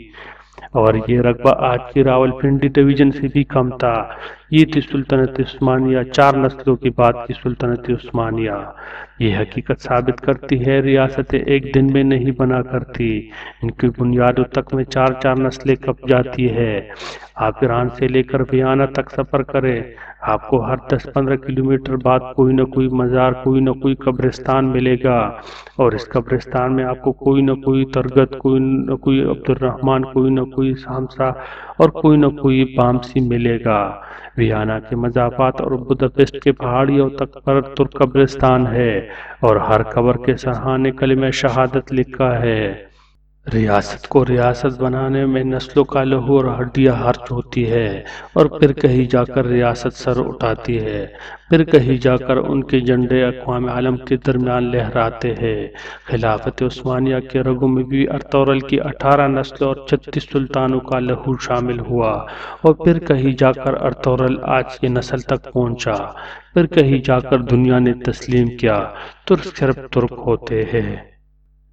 اور یہ رقبہ آج کی راولپنڈی ڈویژن سے بھی کم تھا۔ یہ تھی سلطنت عثمانیہ، 4 نسلوں کے بعد کی سلطنت عثمانیہ۔ یہ حقیقت ثابت کرتی ہے ریاستیں ایک دن میں نہیں بنا کرتی، ان کی بنیادوں تک میں 4 نسلیں کب جاتی ہے۔ آپ ایران سے لے کر ویانا تک سفر کریں، آپ کو ہر 10-15 کلومیٹر بعد کوئی نہ کوئی مزار، کوئی نہ کوئی قبرستان ملے گا، اور اس قبرستان میں آپ کو کوئی نہ کوئی ترگت، کوئی نہ کوئی عبدالرحمن، کوئی نہ کوئی سامسا اور کوئی نہ کوئی بامسی ملے گا۔ ویانا کے مضافات اور بداپیسٹ کے پہاڑیوں تک پر ترک قبرستان ہے، اور ہر قبر کے سرحانے کلمہ شہادت لکھا ہے۔ ریاست کو ریاست بنانے میں نسلوں کا لہو اور ہڈیاں خرچ ہوتی ہے، اور پھر کہیں جا کر ریاست سر اٹھاتی ہے، پھر کہیں جا کر ان کے جھنڈے اقوام عالم کے درمیان لہراتے ہیں۔ خلافت عثمانیہ کے رگوں میں بھی ارطغرل کی 18 نسلوں اور 36 سلطانوں کا لہو شامل ہوا، اور پھر کہیں جا کر ارطغرل آج کی نسل تک پہنچا، پھر کہیں جا کر دنیا نے تسلیم کیا ترک صرف ترک ہوتے ہیں۔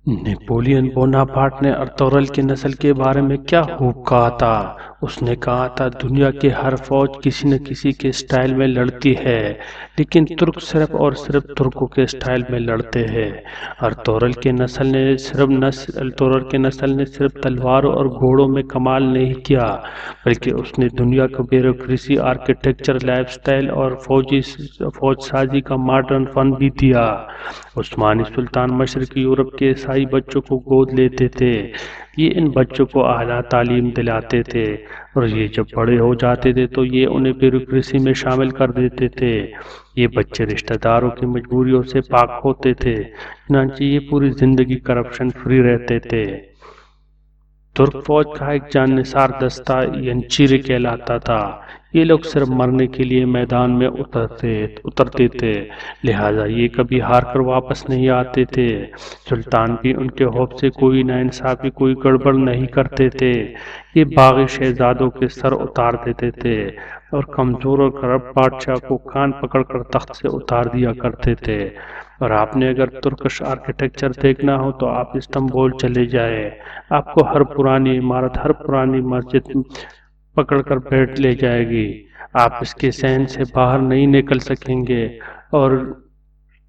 نیپولین بوناپارٹ نے ارطغرل کی نسل کے بارے میں کیا خوب کہا تھا۔ اس نے کہا تھا، دنیا کی ہر فوج کسی نہ کسی کے سٹائل میں لڑتی ہے، لیکن ترک صرف اور صرف ترکوں کے سٹائل میں لڑتے ہیں۔ ارطغرل کی نسل نے صرف تلواروں اور گھوڑوں میں کمال نہیں کیا، بلکہ اس نے دنیا کو بیوروکریسی، آرکیٹیکچر، لائف سٹائل اور فوج سازی کا ماڈرن فن بھی دیا۔ عثمانی سلطان مشرقی یورپ کے عیسائی بچوں کو گود لیتے تھے، یہ ان بچوں کو اعلیٰ تعلیم دلاتے تھے اور یہ جب بڑے ہو جاتے تھے تو یہ انہیں بیوروکریسی میں شامل کر دیتے تھے۔ یہ بچے رشتہ داروں کی مجبوریوں سے پاک ہوتے تھے، چنانچہ یہ پوری زندگی کرپشن فری رہتے تھے۔ ترک فوج کا ایک جان نثار دستہ ینچیری کہلاتا تھا۔ یہ لوگ صرف مرنے کے لیے میدان میں اترتے تھے، لہٰذا یہ کبھی ہار کر واپس نہیں آتے تھے۔ سلطان بھی ان کے خوف سے کوئی ناانصافی، کوئی گڑبڑ نہیں کرتے تھے۔ یہ باغی شہزادوں کے سر اتار دیتے تھے اور کمزور اور کرپٹ بادشاہ کو کان پکڑ کر تخت سے اتار دیا کرتے تھے۔ اور آپ نے اگر ترکش آرکیٹیکچر دیکھنا ہو تو آپ استنبول چلے جائیں۔ آپ کو ہر پرانی عمارت، ہر پرانی مسجد پکڑ کر بیٹھ لے جائے گی۔ آپ اس کے صحن سے باہر نہیں نکل سکیں گے۔ اور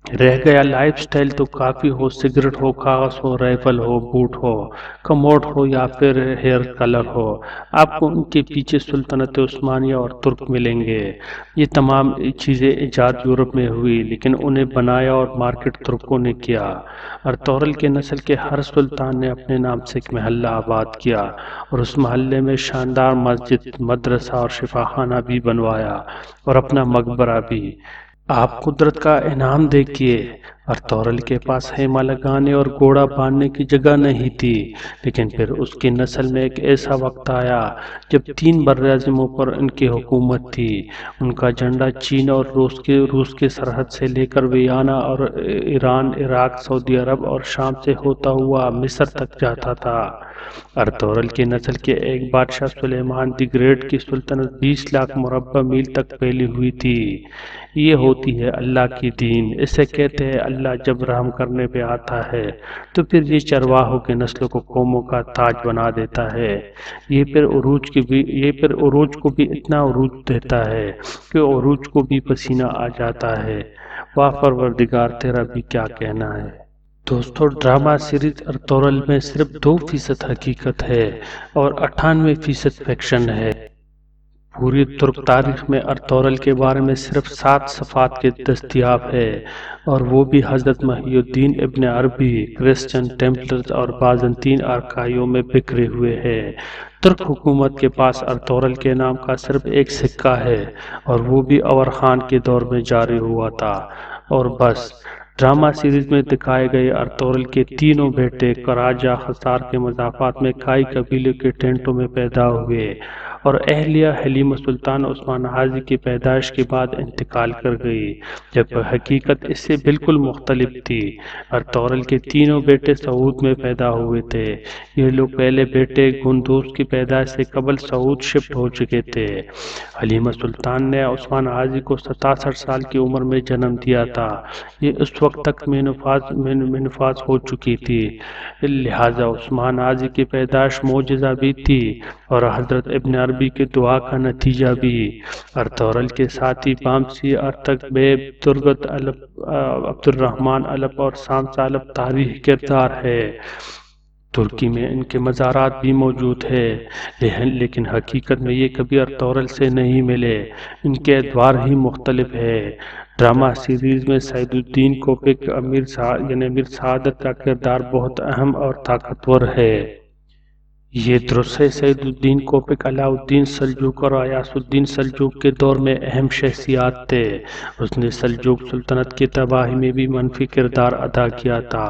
رہ گیا لائف سٹائل تو کافی ہو، سگریٹ ہو، کاغذ ہو، رائفل ہو، بوٹ ہو، کموڈ ہو یا پھر ہیئر کلر ہو، آپ کو ان کے پیچھے سلطنت عثمانیہ اور ترک ملیں گے۔ یہ تمام چیزیں ایجاد یورپ میں ہوئی، لیکن انہیں بنایا اور مارکیٹ ترکوں نے کیا۔ ارطغرل کے نسل کے ہر سلطان نے اپنے نام سے ایک محلہ آباد کیا اور اس محلے میں شاندار مسجد، مدرسہ اور شفاخانہ بھی بنوایا، اور اپنا مقبرہ بھی۔ آپ قدرت کا انعام دیکھیے۔ ارطغرل کے پاس خیمہ لگانے اور گھوڑا باندھنے کی جگہ نہیں تھی، لیکن پھر اس کی نسل میں ایک ایسا وقت آیا جب 3 براعظموں پر ان کی حکومت تھی۔ ان کا جھنڈا چین اور روس کے سرحد سے لے کر ویانا اور ایران، عراق، سعودی عرب اور شام سے ہوتا ہوا مصر تک جاتا تھا۔ ارطغرل کی نسل کے ایک بادشاہ سلیمان دی گریٹ کی سلطنت 20 لاکھ مربع میل تک پھیلی ہوئی تھی۔ یہ ہوتی ہے اللہ کی دین۔ اسے کہتے ہیں اللہ جب رحم کرنے پہ آتا ہے تو پھر یہ چرواہوں کے نسلوں کو قوموں کا تاج بنا دیتا ہے۔ یہ پھر عروج کو بھی اتنا عروج دیتا ہے کہ عروج کو بھی پسینہ آ جاتا ہے۔ واہ پروردگار، تیرا بھی کیا کہنا ہے۔ دوستو، ڈرامہ سیریز ارطغرل میں صرف 2% حقیقت ہے اور 98% فکشن ہے۔ پوری ترک تاریخ میں ارطغرل کے بارے میں صرف 7 صفحات کے دستیاب ہے، اور وہ بھی حضرت محی الدین ابن عربی، کرسچن ٹیمپلرز اور بازنطین آرکائیوں میں بکھرے ہوئے ہیں۔ ترک حکومت کے پاس ارطغرل کے نام کا صرف ایک سکہ ہے، اور وہ بھی اور خان کے دور میں جاری ہوا تھا، اور بس۔ ڈرامہ سیریز میں دکھائے گئے ارطغرل کے تینوں بیٹے قراجہ خسار کے مضافات میں کائی قبیلے کے ٹینٹوں میں پیدا ہوئے، اور اہلیہ حلیمہ سلطان عثمان غازی کی پیدائش کے بعد انتقال کر گئی، جبکہ حقیقت اس سے بالکل مختلف تھی۔ ارطغرل کے تینوں بیٹے سعود میں پیدا ہوئے تھے۔ یہ لوگ پہلے بیٹے گندوز کی پیدائش سے قبل سعود شفٹ ہو چکے تھے۔ حلیمہ سلطان نے عثمان غازی کو 67 سال کی عمر میں جنم دیا تھا۔ یہ اس وقت تک مینوپاز ہو چکی تھی، لہٰذا عثمان غازی کی پیدائش معجزہ بھی تھی اور حضرت ابن عربی کی دعا کا نتیجہ بھی۔ ارطغرل کے ساتھی بامسی، ارتک بیگ، ترگت عبد الرحمن الپ اور سامسا الپ تاریخی کردار ہے۔ ترکی میں ان کے مزارات بھی موجود ہیں، لیکن حقیقت میں یہ کبھی ارطغرل سے نہیں ملے۔ ان کے ادوار ہی مختلف ہے۔ ڈرامہ سیریز میں سعید الدین کوپک امیر سعادت کا کردار بہت اہم اور طاقتور ہے۔ یہ درست ہے، سعید الدین کوپک علاء الدین سلجوق اور غیاث الدین سلجوق کے دور میں اہم شخصیات تھے۔ اس نے سلجوق سلطنت کی تباہی میں بھی منفی کردار ادا کیا تھا۔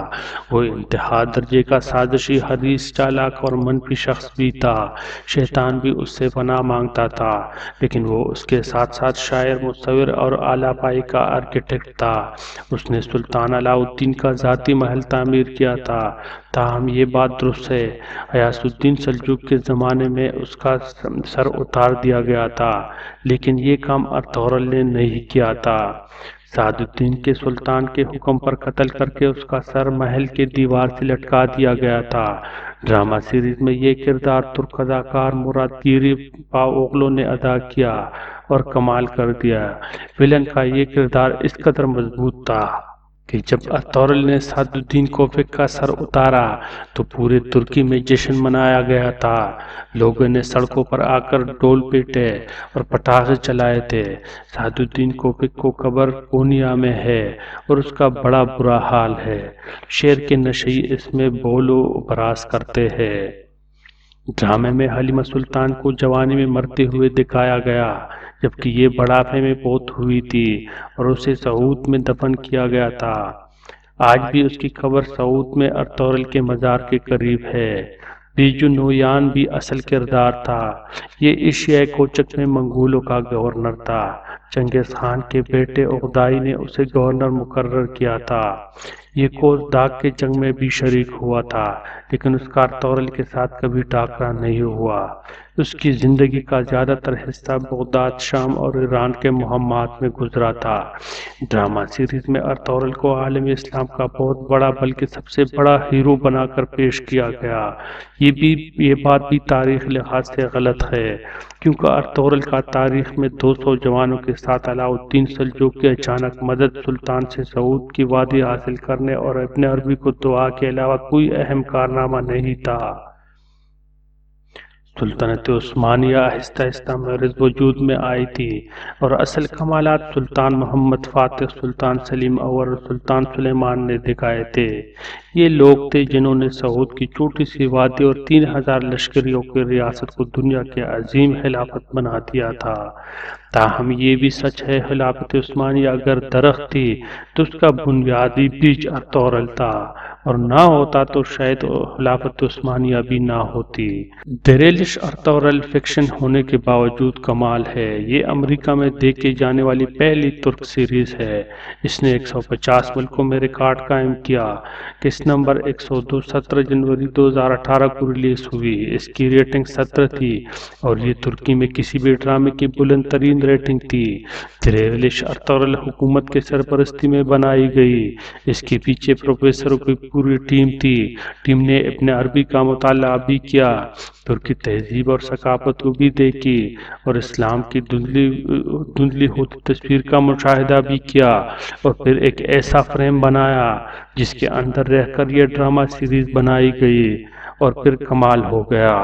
وہ انتہا درجے کا سازشی، حریص، چالاک اور منفی شخص بھی تھا۔ شیطان بھی اس سے پناہ مانگتا تھا، لیکن وہ اس کے ساتھ ساتھ شاعر، مصور اور اعلیٰ پائی کا آرکیٹیکٹ تھا۔ اس نے سلطان علاء الدین کا ذاتی محل تعمیر کیا تھا۔ تاہم یہ بات درست ہے، غیاث الدین سلجوق کے زمانے میں اس کا سر اتار دیا گیا تھا، لیکن یہ کام ارطغرل نے نہیں کیا تھا۔ سعد الدین کے سلطان کے حکم پر قتل کر کے اس کا سر محل کے دیوار سے لٹکا دیا گیا تھا۔ ڈرامہ سیریز میں یہ کردار ترک اداکار مراد گیری پاوغلو نے ادا کیا اور کمال کر دیا۔ ویلن کا یہ کردار اس قدر مضبوط تھا کہ جب ارطغرل نے سعد الدین کوپک کا سر اتارا تو پورے ترکی میں جشن منایا گیا تھا۔ لوگوں نے سڑکوں پر آ کر ڈول پیٹے اور پٹاخے چلائے تھے۔ سعد الدین کوپک کو قبر کونیا میں ہے اور اس کا بڑا برا حال ہے۔ شعر کے نشئی اس میں بول و براز کرتے ہیں۔ ڈرامے میں حلیمہ سلطان کو جوانی میں مرتے ہوئے دکھایا گیا، جبکہ یہ بڑھاپے میں فوت ہوئی تھی اور اسے سعود میں دفن کیا گیا تھا۔ آج بھی اس کی قبر سعود میں ارطغرل کے مزار کے قریب ہے۔ بیجو نویان بھی اصل کردار تھا۔ یہ ایشیائی کوچک میں منگولوں کا گورنر تھا۔ چنگیز خان کے بیٹے اغدائی نے اسے گورنر مقرر کیا تھا۔ یہ کوس داغ کے جنگ میں بھی شریک ہوا تھا، لیکن اس کا ارطغرل کے ساتھ کبھی ٹاکرا نہیں ہوا۔ اس کی زندگی کا زیادہ تر حصہ بغداد، شام اور ایران کے مہمات میں گزرا تھا۔ ڈرامہ سیریز میں ارطغرل کو عالم اسلام کا بہت بڑا بلکہ سب سے بڑا ہیرو بنا کر پیش کیا گیا۔ یہ بات بھی تاریخ لحاظ سے غلط ہے، کیونکہ ارطغرل کا تاریخ میں 200 جوانوں کے ساتھ علاؤ الدین سلجوق کی اچانک مدد، سلطان سے سعود کی وادی حاصل کرنے اور ابن عربی کو دعا کے علاوہ کوئی اہم کارنامہ نہیں تھا۔ سلطنت عثمانیہ آہستہ آہستہ محض وجود میں آئی تھی اور اصل کمالات سلطان محمد فاتح، سلطان سلیم اول اور سلطان سلیمان نے دکھائے تھے۔ یہ لوگ تھے جنہوں نے سعود کی چھوٹی سی وادی اور 3000 لشکریوں کی ریاست کو دنیا کے عظیم خلافت بنا دیا تھا۔ تاہم یہ بھی سچ ہے، خلافت عثمانیہ اگر درخت تھی تو اس کا بنیادی بیج ارطغرل تھا، اور نہ ہوتا تو شاید خلافت عثمانیہ بھی نہ ہوتی۔ دریلش ارطغرل فکشن ہونے کے باوجود کمال ہے۔ یہ امریکہ میں دیکھی جانے والی پہلی ترک سیریز ہے۔ اس نے 150 ملکوں میں ریکارڈ قائم کیا۔ اس نمبر 102 17 جنوری 2018 کو ریلیز ہوئی۔ اس کی ریٹنگ 17 تھی اور یہ ترکی میں کسی بھی ڈرامے کی بلند ترین ریٹنگ تھی۔ دریلش ارطغرل حکومت کے سرپرستی میں بنائی گئی۔ اس کے پیچھے پروفیسروں کی پوری ٹیم تھی۔ ٹیم نے ابن عربی کا مطالعہ بھی کیا، ترکی تہذیب اور ثقافت کو بھی دیکھی، اور اسلام کی دھندلی ہوتی تصویر کا مشاہدہ بھی کیا، اور پھر ایک ایسا فریم بنایا جس کے اندر رہ کر یہ ڈرامہ سیریز بنائی گئی، اور پھر کمال ہو گیا۔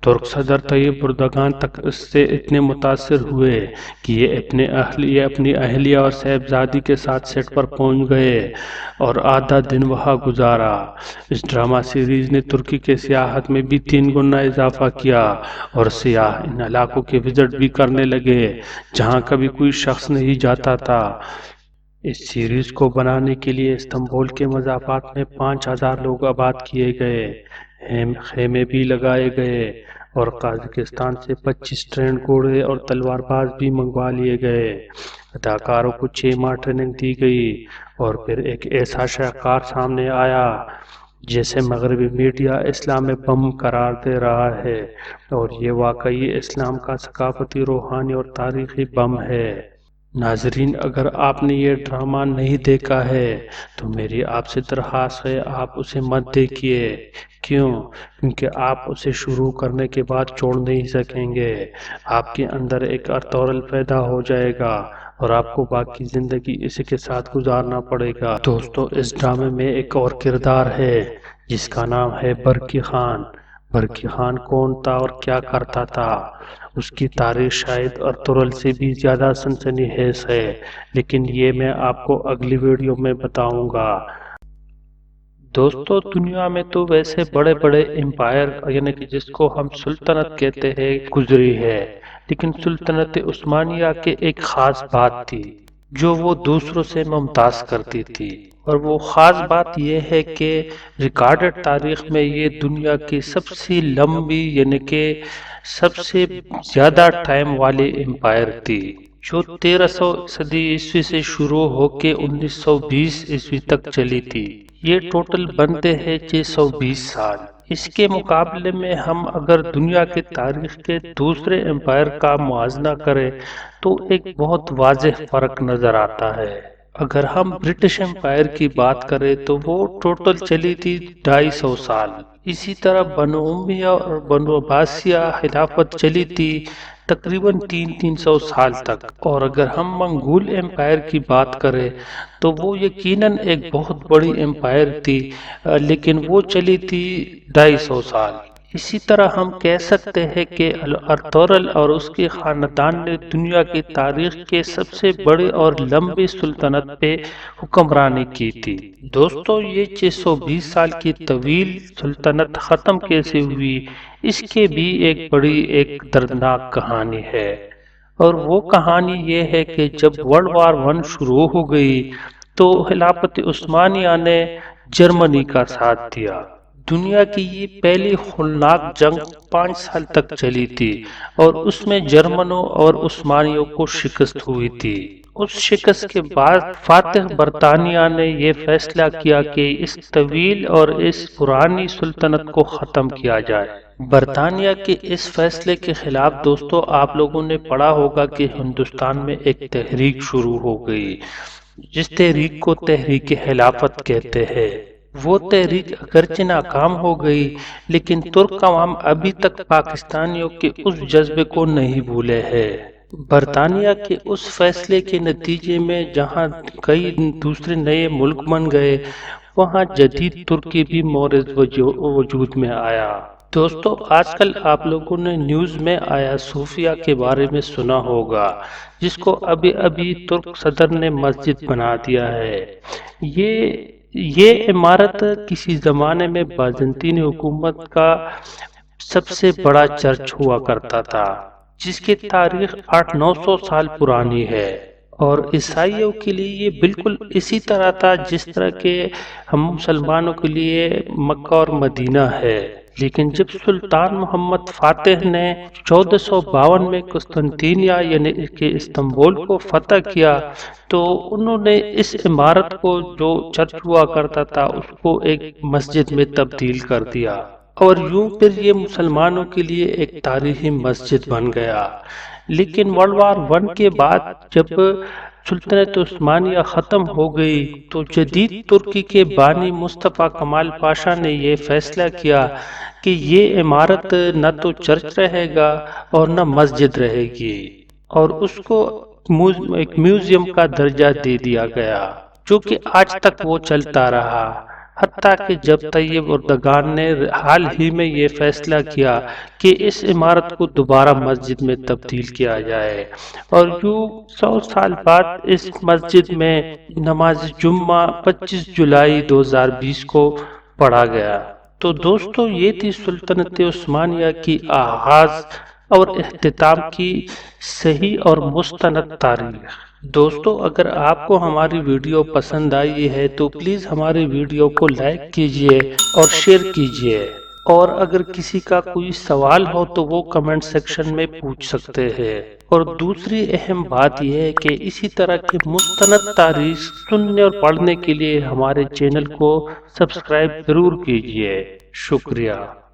ترک صدر طیب اردگان تک اس سے اتنے متاثر ہوئے کہ یہ اپنی اہلیہ اور صاحبزادی کے ساتھ سیٹ پر پہنچ گئے اور آدھا دن وہاں گزارا۔ اس ڈرامہ سیریز نے ترکی کے سیاحت میں بھی 3 گنا اضافہ کیا، اور سیاح ان علاقوں کے وزٹ بھی کرنے لگے جہاں کبھی کوئی شخص نہیں جاتا تھا۔ اس سیریز کو بنانے کے لیے استنبول کے مضافات میں 5000 لوگ آباد کیے گئے، خیمے بھی لگائے گئے، اور قازقستان سے 25 ٹرینڈ گھوڑے اور تلوار باز بھی منگوا لیے گئے۔ اداکاروں کو 6 ماہ ٹریننگ دی گئی، اور پھر ایک ایسا شاہکار سامنے آیا جیسے مغربی میڈیا اسلام میں بم قرار دے رہا ہے، اور یہ واقعی اسلام کا ثقافتی، روحانی اور تاریخی بم ہے۔ ناظرین، اگر آپ نے یہ ڈرامہ نہیں دیکھا ہے تو میری آپ سے درخواست ہے آپ اسے مت دیکھیے۔ کیوں؟ کیونکہ آپ اسے شروع کرنے کے بعد چھوڑ نہیں سکیں گے۔ آپ کے اندر ایک ارطغرل پیدا ہو جائے گا اور آپ کو باقی زندگی اسی کے ساتھ گزارنا پڑے گا۔ دوستو، اس ڈرامے میں ایک اور کردار ہے جس کا نام ہے برقی خان۔ برقی خان کون تھا اور کیا کرتا تھا؟ اس کی تاریخ شاید ارطغرل سے بھی زیادہ سنسنی خیز ہے، لیکن یہ میں آپ کو اگلی ویڈیو میں بتاؤں گا۔ دوستو، دنیا میں تو ویسے بڑے بڑے امپائر، یعنی کہ جس کو ہم سلطنت کہتے ہیں، گزری ہے، لیکن سلطنت عثمانیہ کے ایک خاص بات تھی جو وہ دوسروں سے ممتاز کرتی تھی، اور وہ خاص بات یہ ہے کہ ریکارڈڈ تاریخ میں یہ دنیا کی سب سے لمبی، یعنی کہ سب سے زیادہ ٹائم والی امپائر تھی، جو 1300 صدی عیسوی سے شروع ہو کے 1920 عیسوی تک چلی تھی۔ یہ ٹوٹل بنتے ہیں 620 سال۔ اس کے مقابلے میں ہم اگر دنیا کے تاریخ کے دوسرے امپائر کا موازنہ کریں تو ایک بہت واضح فرق نظر آتا ہے۔ اگر ہم برٹش امپائر کی بات کریں تو وہ ٹوٹل چلی تھی 250 سال۔ اسی طرح بنو امیہ اور بنو عباسیہ خلافت چلی تھی تقریباً 300 سال تک، اور اگر ہم منگول امپائر کی بات کریں تو وہ یقیناً ایک بہت بڑی امپائر تھی، لیکن وہ چلی تھی 250 سال۔ اسی طرح ہم کہہ سکتے ہیں کہ ارطغرل اور اس کے خاندان نے دنیا کی تاریخ کے سب سے بڑے اور لمبی سلطنت پہ حکمرانی کی تھی۔ دوستو، یہ 620 سال کی طویل سلطنت ختم کیسے ہوئی، اس کے بھی ایک بڑی ایک دردناک کہانی ہے۔ اور وہ کہانی یہ ہے کہ جب ورلڈ وار ون شروع ہو گئی تو خلافت عثمانیہ نے جرمنی کا ساتھ دیا۔ دنیا کی یہ پہلی ہولناک جنگ 5 سال تک چلی تھی اور اس میں جرمنوں اور عثمانیوں کو شکست ہوئی تھی۔ اس شکست کے بعد فاتح برطانیہ نے یہ فیصلہ کیا کہ اس طویل اور اس پرانی سلطنت کو ختم کیا جائے۔ برطانیہ کے اس فیصلے کے خلاف دوستو آپ لوگوں نے پڑھا ہوگا کہ ہندوستان میں ایک تحریک شروع ہو گئی، جس تحریک کو تحریک خلافت کہتے ہیں۔ وہ تحریک اگرچہ ناکام ہو گئی لیکن ترک عوام ابھی تک پاکستانیوں کے اس جذبے کو نہیں بھولے ہیں۔ برطانیہ کے اس فیصلے کے نتیجے میں جہاں کئی دوسرے نئے ملک بن گئے، وہاں جدید ترکی بھی مورد وجود میں آیا۔ دوستو، آج کل آپ لوگوں نے نیوز میں آیا صوفیہ کے بارے میں سنا ہوگا، جس کو ابھی ترک صدر نے مسجد بنا دیا ہے۔ یہ عمارت کسی زمانے میں بازنطینی حکومت کا سب سے بڑا چرچ ہوا کرتا تھا، جس کی تاریخ 800-900 سال پرانی ہے، اور عیسائیوں کے لیے یہ بالکل اسی طرح تھا جس طرح کہ ہم مسلمانوں کے لیے مکہ اور مدینہ ہے۔ لیکن جب سلطان محمد فاتح نے 1452 میں قسطنطنیہ یعنی کہ استنبول کو فتح کیا تو انہوں نے اس عمارت کو جو چرچ ہوا کرتا تھا اس کو ایک مسجد میں تبدیل کر دیا، اور یوں پھر یہ مسلمانوں کے لیے ایک تاریخی مسجد بن گیا۔ لیکن ورلڈ وار ون کے بعد جب سلطنت عثمانیہ ختم ہو گئی تو جدید ترکی کے بانی مصطفیٰ کمال پاشا نے یہ فیصلہ کیا کہ یہ عمارت نہ تو چرچ رہے گا اور نہ مسجد رہے گی، اور اس کو ایک میوزیم کا درجہ دے دیا گیا، جو کہ آج تک وہ چلتا رہا، حتیٰ کہ جب طیب اردگان نے حال ہی میں یہ فیصلہ کیا کہ اس عمارت کو دوبارہ مسجد میں تبدیل کیا جائے، اور یوں 100 سال بعد اس مسجد میں نماز جمعہ 25 جولائی 2020 کو پڑھا گیا۔ تو دوستو، یہ تھی سلطنت عثمانیہ کی آغاز اور اختتام کی صحیح اور مستند تاریخ۔ دوستو، اگر آپ کو ہماری ویڈیو پسند آئی ہے تو پلیز ہماری ویڈیو کو لائک کیجئے اور شیئر کیجئے، اور اگر کسی کا کوئی سوال ہو تو وہ کمنٹ سیکشن میں پوچھ سکتے ہیں۔ اور دوسری اہم بات یہ ہے کہ اسی طرح کی مستند تاریخ سننے اور پڑھنے کے لیے ہمارے چینل کو سبسکرائب ضرور کیجئے۔ شکریہ۔